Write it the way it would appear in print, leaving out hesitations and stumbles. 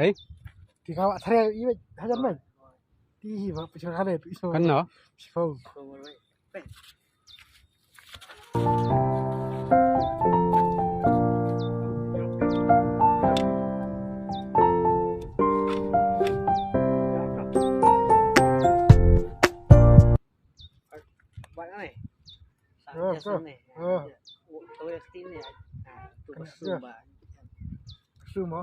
Đấy, thì các bạn thấy ý vậy hai chân mình đi vào chỗ khác này tụi kan no. không bạn này Ờ, này ờ. tôi tin này Su mà